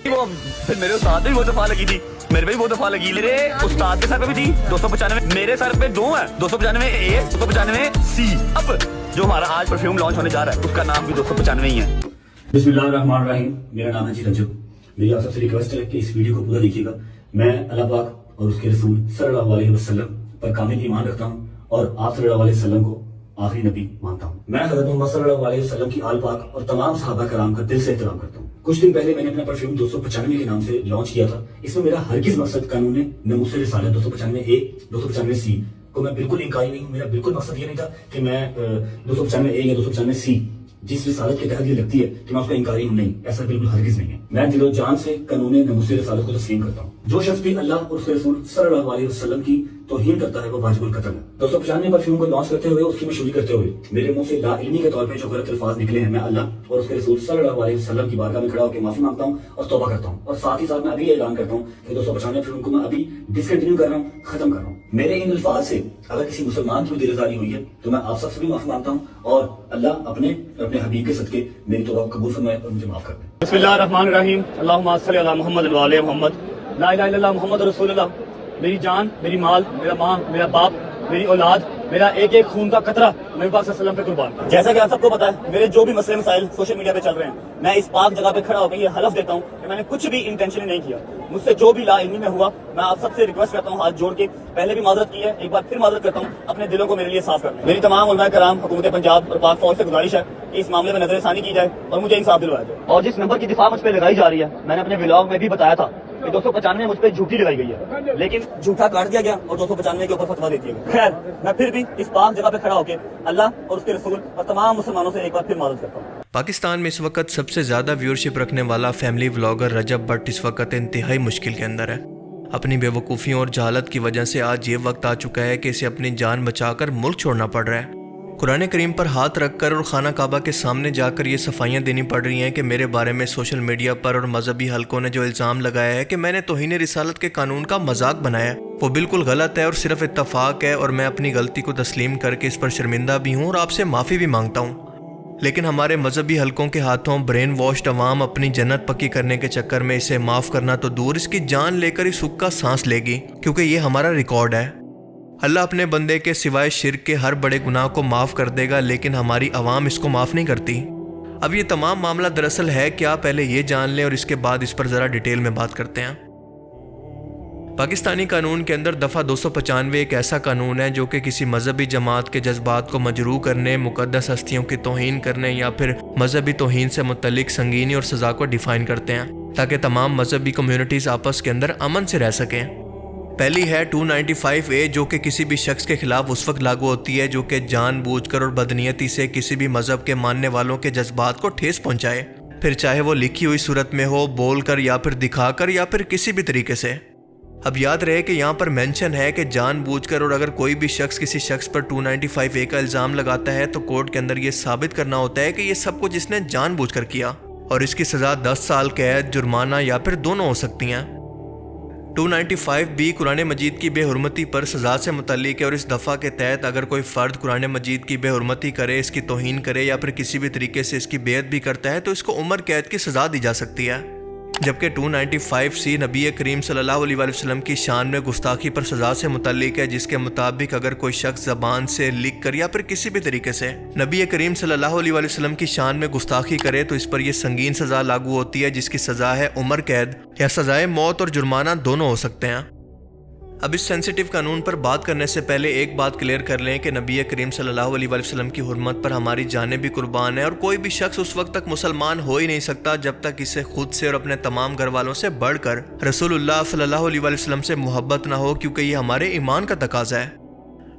وہ پھر میرے استاد بھی بہت دفعہ لگی تھی, میرے پہ بھی بہت دفعہ لگی, میرے استاد کے سر پہ بھی تھی 295, میرے سر پہ 2 ہے 295 اے 295 سی. اب جو ہمارا آج پرفیوم لانچ ہونے جا رہا ہے اس کا نام بھی 295 ہی ہے. بسم اللہ الرحمن الرحیم. میرا نام ہے جی رجب. میری آپ سب سے ریکویسٹ ہے کہ اس ویڈیو کو پورا دیکھیے گا. میں اللہ پاک اور اس کے رسول صلی اللہ علیہ وسلم پر کامل ایمان رکھتا ہوں اور آپ صلی اللہ علیہ وسلم کو آخری نبی مانتا ہوں. میں حضرت محمد صلی اللہ علیہ وسلم کی آل پاک اور تمام صحابہ کرام کا دل سے احترام کرتا ہوں. کچھ دن پہلے میں نے اپنا پرفیوم 295 کے نام سے لانچ کیا تھا. اس میں میرا ہرگز مقصد قانون ناموس رسالت 295 اے 295 سی کو میں بالکل انکاری نہیں ہوں. میرا بالکل مقصد یہ نہیں تھا کہ میں 295 اے یا 295 سی جس رسالت کے تحت یہ لگتی ہے کہ میں اس کا انکاری ہوں, نہیں, ایسا بالکل ہرگز نہیں ہے. میں دل و جان سے قانون ناموس رسالت کو تسلیم کرتا ہوں. جو شخص بھی اللہ اور اس کے رسول صلی اللہ علیہ وسلم کی توہین کرتا ہے وہ واجب القتل ہے. 295 پرفیوم کو لانچ کرتے ہوئے اس کی مشہوری کرتے ہوئے میرے منہ سے لا علمی کے طور پہ جو غلط الفاظ نکلے ہیں, میں اللہ اور اس کے رسول صلی اللہ علیہ وسلم کی بارگاہ میں کھڑا ہو کے معافی مانگتا ہوں اور توبہ کرتا ہوں. اور ساتھ ہی ساتھ میں ابھی اعلان کرتا ہوں کہ 295 پرفیوم کو میں ابھی ڈسکنٹینیو کر رہا ہوں, ختم کر رہا ہوں. میرے ان الفاظ سے اگر کسی مسلمان کی دل آزاری ہوئی ہے تو میں آپ سب سے بھی معافی مانگتا ہوں اور اللہ اپنے حبیب کے صدقے میری توبہ قبول فرمائے اور مجھے معاف کر دیں. بسم اللہ الرحمن الرحیم. اللہم صلی علی محمد و علی محمد. لا الہ الا اللہ محمد رسول اللہ. میری جان, میری مال, میرا ماں, میرا باپ, میری اولاد, میرا ایک ایک خون کا قطرہ نبی پاک صلی اللہ علیہ وسلم پہ قربان. جیسا کہ آپ سب کو پتا ہے میرے جو بھی مسئلے مسائل سوشل میڈیا پہ چل رہے ہیں, میں اس پاک جگہ پہ کھڑا ہو کے یہ حلف دیتا ہوں کہ میں نے کچھ بھی انٹینشنلی نہیں کیا. مجھ سے جو بھی لا علمی میں ہوا میں آپ سب سے ریکویسٹ کرتا ہوں ہاتھ جوڑ کے, پہلے بھی معذرت کی ہے, ایک بار پھر معذرت کرتا ہوں, اپنے دلوں کو میرے لیے صاف کرنا. میری تمام علماء کرام, حکومت پنجاب اور پاک فوج سے گزارش ہے کہ اس معاملے میں نظر ثانی کی جائے اور مجھے انصاف دلوایا جائے. اور جس نمبر کی دفاع مجھ پہ لگائی جا رہی ہے, میں نے اپنے ولاگ میں بھی بتایا تھا کہ 295 مجھ پہ جھوٹی لگائی گئی ہے, لیکن جھوٹا کاٹ دیا گیا اور 295 کے اوپر فتوا دے دیا گیا. خیر, میں پھر بھی اس پاک جگہ پہ کھڑا ہو کے اللہ اور اس کے رسول اور تمام مسلمانوں سے ایک بار پھر معذرت کرتا ہوں. پاکستان میں اس وقت سب سے زیادہ ویورشپ رکھنے والا فیملی ولاگر رجب بٹ اس وقت انتہائی مشکل کے اندر ہے. اپنی بے وقوفیوں اور جہالت کی وجہ سے آج یہ وقت آ چکا ہے کہ اسے اپنی جان بچا کر ملک چھوڑنا پڑ رہا ہے. قرآن کریم پر ہاتھ رکھ کر اور خانہ کعبہ کے سامنے جا کر یہ صفائیاں دینی پڑ رہی ہیں کہ میرے بارے میں سوشل میڈیا پر اور مذہبی حلقوں نے جو الزام لگایا ہے کہ میں نے توہین رسالت کے قانون کا مذاق بنایا ہے وہ بالکل غلط ہے اور صرف اتفاق ہے, اور میں اپنی غلطی کو تسلیم کر کے اس پر شرمندہ بھی ہوں اور آپ سے معافی بھی مانگتا ہوں. لیکن ہمارے مذہبی حلقوں کے ہاتھوں برین واشڈ عوام اپنی جنت پکی کرنے کے چکر میں اسے معاف کرنا تو دور, اس کی جان لے کر اس حق کا سانس لے گی, کیونکہ یہ ہمارا ریکارڈ ہے. اللہ اپنے بندے کے سوائے شرک کے ہر بڑے گناہ کو معاف کر دے گا, لیکن ہماری عوام اس کو معاف نہیں کرتی. اب یہ تمام معاملہ دراصل ہے کیا, پہلے یہ جان لیں اور اس کے بعد اس پر ذرا ڈیٹیل میں بات کرتے ہیں. پاکستانی قانون کے اندر دفعہ 295 ایک ایسا قانون ہے جو کہ کسی مذہبی جماعت کے جذبات کو مجروح کرنے, مقدس ہستیوں کی توہین کرنے یا پھر مذہبی توہین سے متعلق سنگینی اور سزا کو ڈیفائن کرتے ہیں تاکہ تمام مذہبی کمیونٹیز آپس کے اندر امن سے رہ سکیں. پہلی ہے 295 اے جو کہ کسی بھی شخص کے خلاف اس وقت لاگو ہوتی ہے جو کہ جان بوجھ کر اور بدنیتی سے کسی بھی مذہب کے ماننے والوں کے جذبات کو ٹھیس پہنچائے, پھر چاہے وہ لکھی ہوئی صورت میں ہو, بول کر یا پھر دکھا کر یا پھر کسی بھی طریقے سے. اب یاد رہے کہ یہاں پر مینشن ہے کہ جان بوجھ کر, اور اگر کوئی بھی شخص کسی شخص پر 295 اے کا الزام لگاتا ہے تو کورٹ کے اندر یہ ثابت کرنا ہوتا ہے کہ یہ سب کچھ اس نے جان بوجھ کر کیا, اور اس کی سزا 10 سال قید, جرمانہ یا پھر دونوں ہو سکتی ہیں. 295 بی قرآن مجید کی بے حرمتی پر سزا سے متعلق ہے, اور اس دفعہ کے تحت اگر کوئی فرد قرآن مجید کی بے حرمتی کرے, اس کی توہین کرے یا پھر کسی بھی طریقے سے اس کی بیعت بھی کرتا ہے تو اس کو عمر قید کی سزا دی جا سکتی ہے. جبکہ 295 سی نبی کریم صلی اللہ علیہ وسلم کی شان میں گستاخی پر سزا سے متعلق ہے, جس کے مطابق اگر کوئی شخص زبان سے لکھ کر یا پھر کسی بھی طریقے سے نبی کریم صلی اللہ علیہ وسلم کی شان میں گستاخی کرے تو اس پر یہ سنگین سزا لاگو ہوتی ہے, جس کی سزا ہے عمر قید یا سزائے موت اور جرمانہ دونوں ہو سکتے ہیں. اب اس سینسیٹیو قانون پر بات کرنے سے پہلے ایک بات کلیئر کر لیں کہ نبی کریم صلی اللہ علیہ وسلم کی حرمت پر ہماری جانیں بھی قربان ہیں, اور کوئی بھی شخص اس وقت تک مسلمان ہو ہی نہیں سکتا جب تک اسے خود سے اور اپنے تمام گھر والوں سے بڑھ کر رسول اللہ صلی اللہ علیہ وسلم سے محبت نہ ہو, کیونکہ یہ ہمارے ایمان کا تقاضا ہے.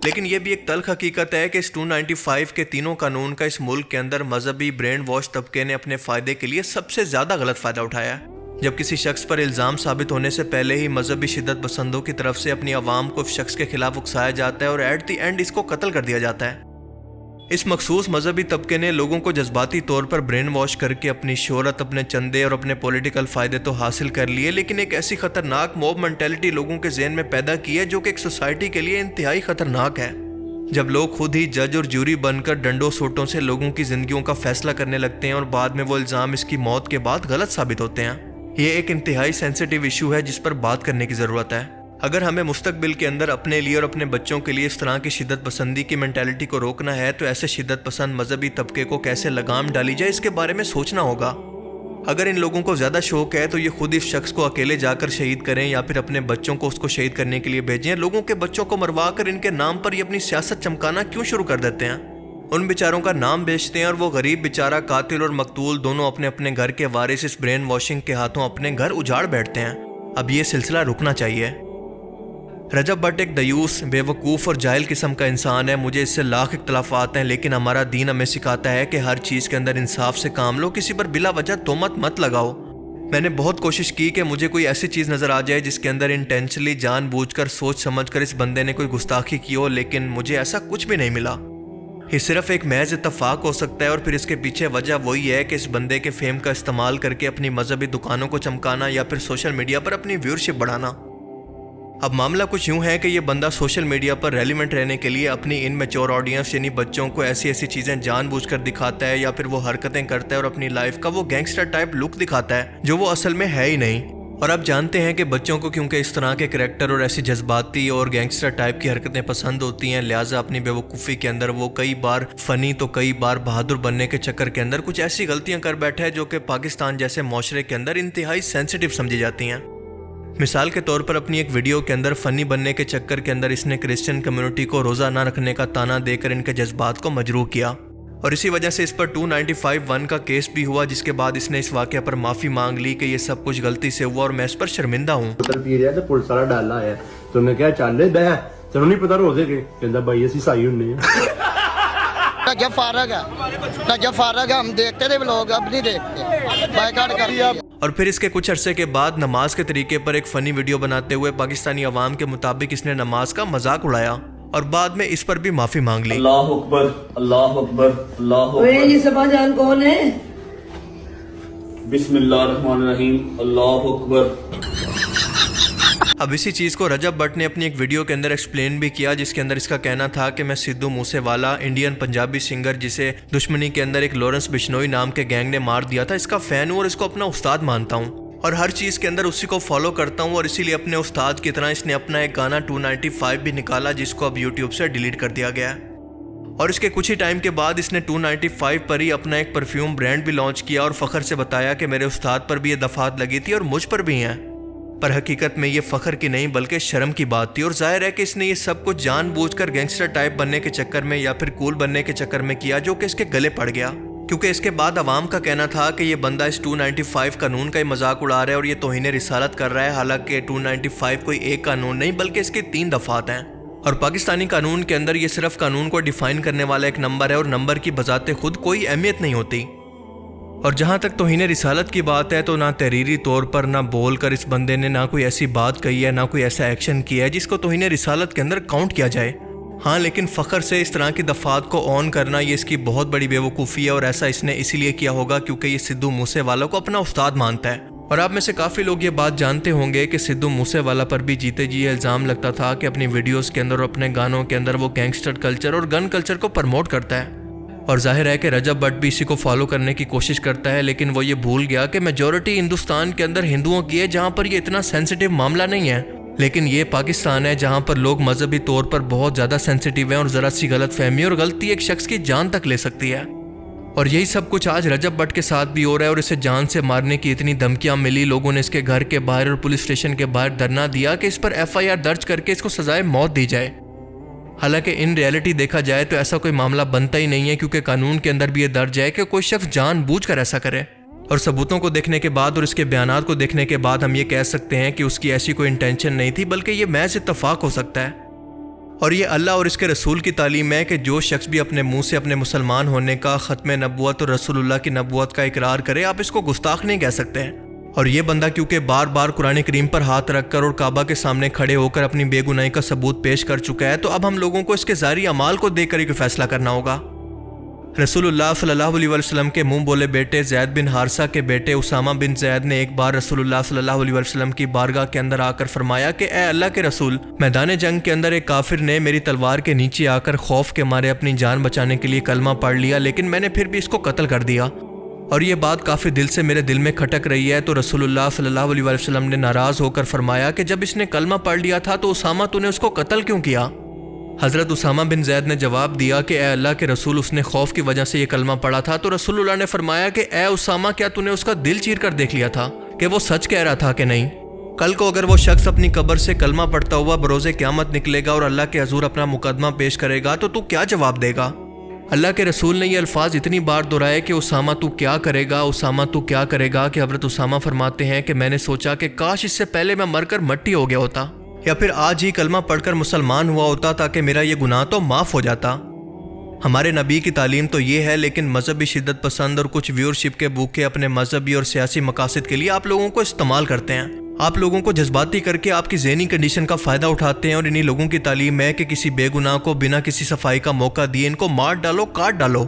لیکن یہ بھی ایک تلخ حقیقت ہے کہ اس 295 کے تینوں قانون کا اس ملک کے اندر مذہبی برین واش طبقے نے اپنے فائدے کے لیے سب سے زیادہ غلط فائدہ اٹھایا ہے. جب کسی شخص پر الزام ثابت ہونے سے پہلے ہی مذہبی شدت پسندوں کی طرف سے اپنی عوام کو اس شخص کے خلاف اکسایا جاتا ہے اور ایٹ دی اینڈ اس کو قتل کر دیا جاتا ہے. اس مخصوص مذہبی طبقے نے لوگوں کو جذباتی طور پر برین واش کر کے اپنی شہرت, اپنے چندے اور اپنے پولیٹیکل فائدے تو حاصل کر لیے, لیکن ایک ایسی خطرناک موب مینٹیلٹی لوگوں کے ذہن میں پیدا کی ہے جو کہ ایک سوسائٹی کے لیے انتہائی خطرناک ہے. جب لوگ خود ہی جج اور جوری بن کر ڈنڈوں سوٹوں سے لوگوں کی زندگیوں کا فیصلہ کرنے لگتے ہیں اور بعد میں وہ الزام اس کی موت کے بعد غلط ثابت ہوتے ہیں. یہ ایک انتہائی سینسیٹیو ایشو ہے جس پر بات کرنے کی ضرورت ہے۔ اگر ہمیں مستقبل کے اندر اپنے لیے اور اپنے بچوں کے لیے اس طرح کی شدت پسندی کی مینٹیلٹی کو روکنا ہے تو ایسے شدت پسند مذہبی طبقے کو کیسے لگام ڈالی جائے اس کے بارے میں سوچنا ہوگا۔ اگر ان لوگوں کو زیادہ شوق ہے تو یہ خود اس شخص کو اکیلے جا کر شہید کریں یا پھر اپنے بچوں کو اس کو شہید کرنے کے لیے بھیجیں۔ لوگوں کے بچوں کو مروا کر ان کے نام پر یہ اپنی سیاست چمکانا کیوں شروع کر دیتے ہیں؟ ان بیچاروں کا نام بیچتے ہیں اور وہ غریب بیچارہ قاتل اور مقتول دونوں اپنے اپنے گھر کے وارث اس برین واشنگ کے ہاتھوں اپنے گھر اجاڑ بیٹھتے ہیں۔ اب یہ سلسلہ رکنا چاہیے۔ رجب بٹ ایک دیوس، بے وقوف اور جاہل قسم کا انسان ہے۔ مجھے اس سے لاکھ اختلافات ہیں، لیکن ہمارا دین ہمیں سکھاتا ہے کہ ہر چیز کے اندر انصاف سے کام لو، کسی پر بلا وجہ تہمت مت لگاؤ۔ میں نے بہت کوشش کی کہ مجھے کوئی ایسی چیز نظر آ جائے جس کے اندر انٹینشنلی جان بوجھ کر سوچ سمجھ کر اس بندے نے کوئی گستاخی کی ہو، لیکن مجھے ایسا کچھ بھی نہیں ملا۔ یہ صرف ایک محض اتفاق ہو سکتا ہے اور پھر اس کے پیچھے وجہ وہی ہے کہ اس بندے کے فیم کا استعمال کر کے اپنی مذہبی دکانوں کو چمکانا یا پھر سوشل میڈیا پر اپنی ویورشپ بڑھانا۔ اب معاملہ کچھ یوں ہے کہ یہ بندہ سوشل میڈیا پر ریلیونٹ رہنے کے لیے اپنی ان میچور آڈینس یعنی بچوں کو ایسی ایسی چیزیں جان بوجھ کر دکھاتا ہے یا پھر وہ حرکتیں کرتا ہے اور اپنی لائف کا وہ گینگسٹر ٹائپ لک دکھاتا ہے جو وہ اصل میں ہے ہی نہیں۔ اور اب جانتے ہیں کہ بچوں کو کیونکہ اس طرح کے کریکٹر اور ایسی جذباتی اور گینگسٹر ٹائپ کی حرکتیں پسند ہوتی ہیں، لہٰذا اپنی بے وقوفی کے اندر وہ کئی بار فنی تو کئی بار بہادر بننے کے چکر کے اندر کچھ ایسی غلطیاں کر بیٹھا ہے جو کہ پاکستان جیسے معاشرے کے اندر انتہائی سینسیٹیو سمجھی جاتی ہیں۔ مثال کے طور پر اپنی ایک ویڈیو کے اندر فنی بننے کے چکر کے اندر اس نے کرسچن کمیونٹی کو روزہ نہ رکھنے کا تانا دے کر ان کے جذبات کو مجروح کیا، اور اسی وجہ سے اس پر 295(1) کا کیس بھی ہوا، جس کے بعد اس نے اس واقعہ پر معافی مانگ لی کہ یہ سب کچھ غلطی سے ہوا اور میں اس پر شرمندہ ہوں۔ پی رہا تو پولیس والا ڈالا ہے تو میں کیا چل بہ تینوں نہیں پتا روزے کے کہندا بھائی اسی عیسائی ہونے ہیں۔ نجف فارغ ہے، ہم دیکھتے تھے لوگ، اب نہیں دیکھتے، بائیکاٹ کر دیا۔ اور پھر اس کے کچھ عرصے کے بعد نماز کے طریقے پر ایک فنی ویڈیو بناتے ہوئے پاکستانی عوام کے مطابق اس نے نماز کا مذاق اڑایا اور بعد میں اس پر بھی معافی مانگ لی۔ اللہ اکبر، اللہ اکبر، اللہ اکبر۔ یہ سبا جان کون ہے؟ بسم اللہ الرحمن الرحیم، اللہ اکبر۔ اب اسی چیز کو رجب بٹ نے اپنی ایک ویڈیو کے اندر ایکسپلین بھی کیا، جس کے اندر اس کا کہنا تھا کہ میں سدھو موسے والا انڈین پنجابی سنگر جسے دشمنی کے اندر ایک لورنس بشنوئی نام کے گینگ نے مار دیا تھا، اس کا فین ہوں اور اس کو اپنا استاد مانتا ہوں اور ہر چیز کے اندر اسی کو فالو کرتا ہوں، اور اسی لیے اپنے استاد کی طرح اس نے اپنا ایک گانا 295 بھی نکالا جس کو اب یوٹیوب سے ڈیلیٹ کر دیا گیا ہے۔ اور اس کے کچھ ہی ٹائم کے بعد اس نے 295 پر ہی اپنا ایک پرفیوم برانڈ بھی لانچ کیا اور فخر سے بتایا کہ میرے استاد پر بھی یہ دفعات لگی تھی اور مجھ پر بھی ہیں۔ پر حقیقت میں یہ فخر کی نہیں بلکہ شرم کی بات تھی، اور ظاہر ہے کہ اس نے یہ سب کچھ جان بوجھ کر گینگسٹر ٹائپ بننے کے چکر میں یا پھر کول بننے کے چکر میں کیا، جو کہ اس کے گلے پڑ گیا، کیونکہ اس کے بعد عوام کا کہنا تھا کہ یہ بندہ اس 295 قانون کا ہی مذاق اڑا رہا ہے اور یہ توہین رسالت کر رہا ہے، حالانکہ 295 کوئی ایک قانون نہیں بلکہ اس کے 3 دفعات ہیں، اور پاکستانی قانون کے اندر یہ صرف قانون کو ڈیفائن کرنے والا ایک نمبر ہے اور نمبر کی بذات خود کوئی اہمیت نہیں ہوتی۔ اور جہاں تک توہین رسالت کی بات ہے تو نہ تحریری طور پر نہ بول کر اس بندے نے نہ کوئی ایسی بات کہی ہے نہ کوئی ایسا ایکشن کیا ہے جس کو توہین رسالت کے اندر کاؤنٹ کیا جائے۔ ہاں لیکن فخر سے اس طرح کی دفعات کو آن کرنا یہ اس کی بہت بڑی بے وقوفی ہے، اور ایسا اس نے اسی لیے کیا ہوگا کیونکہ یہ سدھو موسے والا کو اپنا استاد مانتا ہے۔ اور آپ میں سے کافی لوگ یہ بات جانتے ہوں گے کہ سدھو موسے والا پر بھی جیتے جی الزام لگتا تھا کہ اپنی ویڈیوز کے اندر اور اپنے گانوں کے اندر وہ گینگسٹر کلچر اور گن کلچر کو پروموٹ کرتا ہے، اور ظاہر ہے کہ رجب بٹ بھی اسی کو فالو کرنے کی کوشش کرتا ہے، لیکن وہ یہ بھول گیا کہ میجورٹی ہندوستان کے اندر ہندوؤں کی ہے جہاں پر یہ اتنا سینسیٹیو معاملہ نہیں ہے، لیکن یہ پاکستان ہے جہاں پر لوگ مذہبی طور پر بہت زیادہ سینسیٹیو ہیں اور ذرا سی غلط فہمی اور غلطی ایک شخص کی جان تک لے سکتی ہے۔ اور یہی سب کچھ آج رجب بٹ کے ساتھ بھی ہو رہا ہے، اور اسے جان سے مارنے کی اتنی دھمکیاں ملی، لوگوں نے اس کے گھر کے باہر اور پولیس اسٹیشن کے باہر دھرنا دیا کہ اس پر FIR درج کر کے اس کو سزائے موت دی جائے۔ حالانکہ ان ریئلٹی دیکھا جائے تو ایسا کوئی معاملہ بنتا ہی نہیں ہے، کیونکہ قانون کے اندر بھی یہ درج ہے کہ کوئی شخص جان بوجھ کر ایسا کرے، اور ثبوتوں کو دیکھنے کے بعد اور اس کے بیانات کو دیکھنے کے بعد ہم یہ کہہ سکتے ہیں کہ اس کی ایسی کوئی انٹینشن نہیں تھی بلکہ یہ محض اتفاق ہو سکتا ہے۔ اور یہ اللہ اور اس کے رسول کی تعلیم ہے کہ جو شخص بھی اپنے منہ سے اپنے مسلمان ہونے کا، ختم نبوت اور رسول اللہ کی نبوت کا اقرار کرے، آپ اس کو گستاخ نہیں کہہ سکتے ہیں۔ اور یہ بندہ کیونکہ بار بار قرآن کریم پر ہاتھ رکھ کر اور کعبہ کے سامنے کھڑے ہو کر اپنی بے گناہی کا ثبوت پیش کر چکا ہے، تو اب ہم لوگوں کو اس کے ظاہری اعمال کو دیکھ کر ہی کوئی فیصلہ کرنا ہوگا۔ رسول اللہ صلی اللہ علیہ وسلم کے منہ بولے بیٹے زید بن حارثہ کے بیٹے اسامہ بن زید نے ایک بار رسول اللہ صلی اللہ علیہ وسلم کی بارگاہ کے اندر آ کر فرمایا کہ اے اللہ کے رسول، میدان جنگ کے اندر ایک کافر نے میری تلوار کے نیچے آ کر خوف کے مارے اپنی جان بچانے کے لیے کلمہ پڑھ لیا، لیکن میں نے پھر بھی اس کو قتل کر دیا۔ اور یہ بات کافی دل سے میرے دل میں کھٹک رہی ہے تو رسول اللہ صلی اللہ علیہ وسلم نے ناراض ہو کر فرمایا کہ جب اس نے کلمہ پڑھ لیا تھا تو اسامہ تو نے اس کو قتل کیوں کیا؟ حضرت اسامہ بن زید نے جواب دیا کہ اے اللہ کے رسول اس نے خوف کی وجہ سے یہ کلمہ پڑھا تھا۔ تو رسول اللہ نے فرمایا کہ اے اسامہ کیا تو نے اس کا دل چیر کر دیکھ لیا تھا کہ وہ سچ کہہ رہا تھا کہ نہیں؟ کل کو اگر وہ شخص اپنی قبر سے کلمہ پڑھتا ہوا بروز قیامت نکلے گا اور اللہ کے حضور اپنا مقدمہ پیش کرے گا تو کیا جواب دے گا؟ اللہ کے رسول نے یہ الفاظ اتنی بار دہرائے کہ اسامہ تو کیا کرے گا، اسامہ تو کیا کرے گا، کہ حضرت اسامہ فرماتے ہیں کہ میں نے سوچا کہ کاش اس سے پہلے میں مر کر مٹی ہو گیا ہوتا یا پھر آج ہی کلمہ پڑھ کر مسلمان ہوا ہوتا تاکہ میرا یہ گناہ تو معاف ہو جاتا۔ ہمارے نبی کی تعلیم تو یہ ہے، لیکن مذہبی شدت پسند اور کچھ ویورشپ کے بھوکے اپنے مذہبی اور سیاسی مقاصد کے لیے آپ لوگوں کو استعمال کرتے ہیں، آپ لوگوں کو جذباتی کر کے آپ کی ذہنی کنڈیشن کا فائدہ اٹھاتے ہیں، اور انہی لوگوں کی تعلیم ہے کہ کسی بے گناہ کو بنا کسی صفائی کا موقع دیے ان کو مار ڈالو، کاٹ ڈالو۔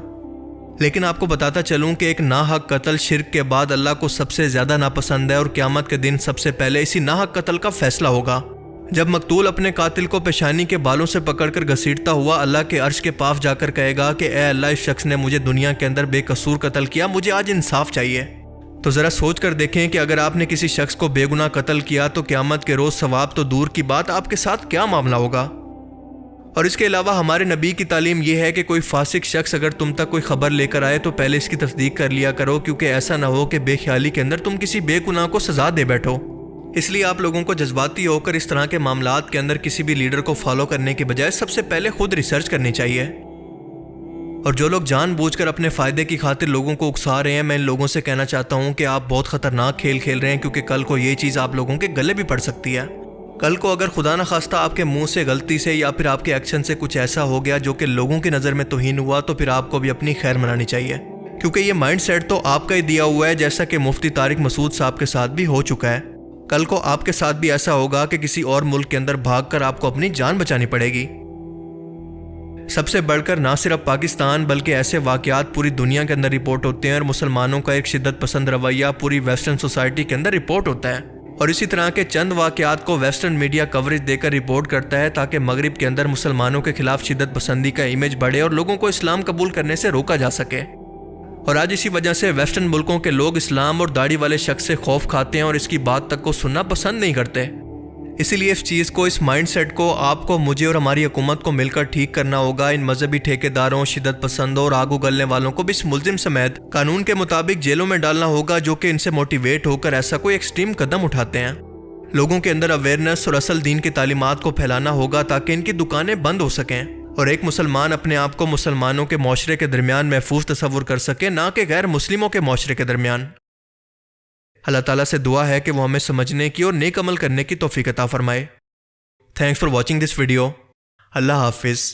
لیکن آپ کو بتاتا چلوں کہ ایک ناحق قتل شرک کے بعد اللہ کو سب سے زیادہ ناپسند ہے، اور قیامت کے دن سب سے پہلے اسی ناحق قتل کا فیصلہ ہوگا، جب مقتول اپنے قاتل کو پیشانی کے بالوں سے پکڑ کر گھسیٹتا ہوا اللہ کے عرش کے پاس جا کر کہے گا کہ اے اللہ اس شخص نے مجھے دنیا کے اندر بے قصور قتل کیا، مجھے آج انصاف چاہیے۔ تو ذرا سوچ کر دیکھیں کہ اگر آپ نے کسی شخص کو بے گناہ قتل کیا تو قیامت کے روز ثواب تو دور کی بات آپ کے ساتھ کیا معاملہ ہوگا۔ اور اس کے علاوہ ہمارے نبی کی تعلیم یہ ہے کہ کوئی فاسق شخص اگر تم تک کوئی خبر لے کر آئے تو پہلے اس کی تصدیق کر لیا کرو، کیونکہ ایسا نہ ہو کہ بے خیالی کے اندر تم کسی بے گناہ کو سزا دے بیٹھو۔ اس لیے آپ لوگوں کو جذباتی ہو کر اس طرح کے معاملات کے اندر کسی بھی لیڈر کو فالو کرنے کے بجائے سب سے پہلے خود ریسرچ کرنی چاہیے۔ اور جو لوگ جان بوجھ کر اپنے فائدے کی خاطر لوگوں کو اکسا رہے ہیں، میں ان لوگوں سے کہنا چاہتا ہوں کہ آپ بہت خطرناک کھیل کھیل رہے ہیں، کیونکہ کل کو یہ چیز آپ لوگوں کے گلے بھی پڑ سکتی ہے۔ کل کو اگر خدا نخواستہ آپ کے منہ سے غلطی سے یا پھر آپ کے ایکشن سے کچھ ایسا ہو گیا جو کہ لوگوں کی نظر میں توہین ہوا، تو پھر آپ کو بھی اپنی خیر منانی چاہیے، کیونکہ یہ مائنڈ سیٹ تو آپ کا ہی دیا ہوا ہے، جیسا کہ مفتی طارق مسعود صاحب کے ساتھ بھی ہو چکا ہے۔ کل کو آپ کے ساتھ بھی ایسا ہوگا کہ کسی اور ملک کے اندر بھاگ کر آپ کو اپنی جان بچانی پڑے گی۔ سب سے بڑھ کر نہ صرف پاکستان بلکہ ایسے واقعات پوری دنیا کے اندر رپورٹ ہوتے ہیں، اور مسلمانوں کا ایک شدت پسند رویہ پوری ویسٹرن سوسائٹی کے اندر رپورٹ ہوتا ہے، اور اسی طرح کے چند واقعات کو ویسٹرن میڈیا کوریج دے کر رپورٹ کرتا ہے تاکہ مغرب کے اندر مسلمانوں کے خلاف شدت پسندی کا امیج بڑھے اور لوگوں کو اسلام قبول کرنے سے روکا جا سکے۔ اور آج اسی وجہ سے ویسٹرن ملکوں کے لوگ اسلام اور داڑھی والے شخص سے خوف کھاتے ہیں اور اس کی بات تک کو سننا پسند نہیں کرتے۔ اسی لیے اس چیز کو، اس مائنڈ سیٹ کو آپ کو، مجھے اور ہماری حکومت کو مل کر ٹھیک کرنا ہوگا۔ ان مذہبی ٹھیکیداروں، شدت پسندوں اور آگ اگلنے والوں کو بھی اس ملزم سمیت قانون کے مطابق جیلوں میں ڈالنا ہوگا، جو کہ ان سے موٹیویٹ ہو کر ایسا کوئی ایکسٹریم قدم اٹھاتے ہیں۔ لوگوں کے اندر اویئرنیس اور اصل دین کی تعلیمات کو پھیلانا ہوگا تاکہ ان کی دکانیں بند ہو سکیں، اور ایک مسلمان اپنے آپ کو مسلمانوں کے معاشرے کے درمیان محفوظ تصور کر سکے، نہ کہ غیر مسلموں کے معاشرے کے درمیان۔ اللہ تعالیٰ سے دعا ہے کہ وہ ہمیں سمجھنے کی اور نیک عمل کرنے کی توفیق عطا فرمائے۔ Thanks for watching this video. اللہ حافظ۔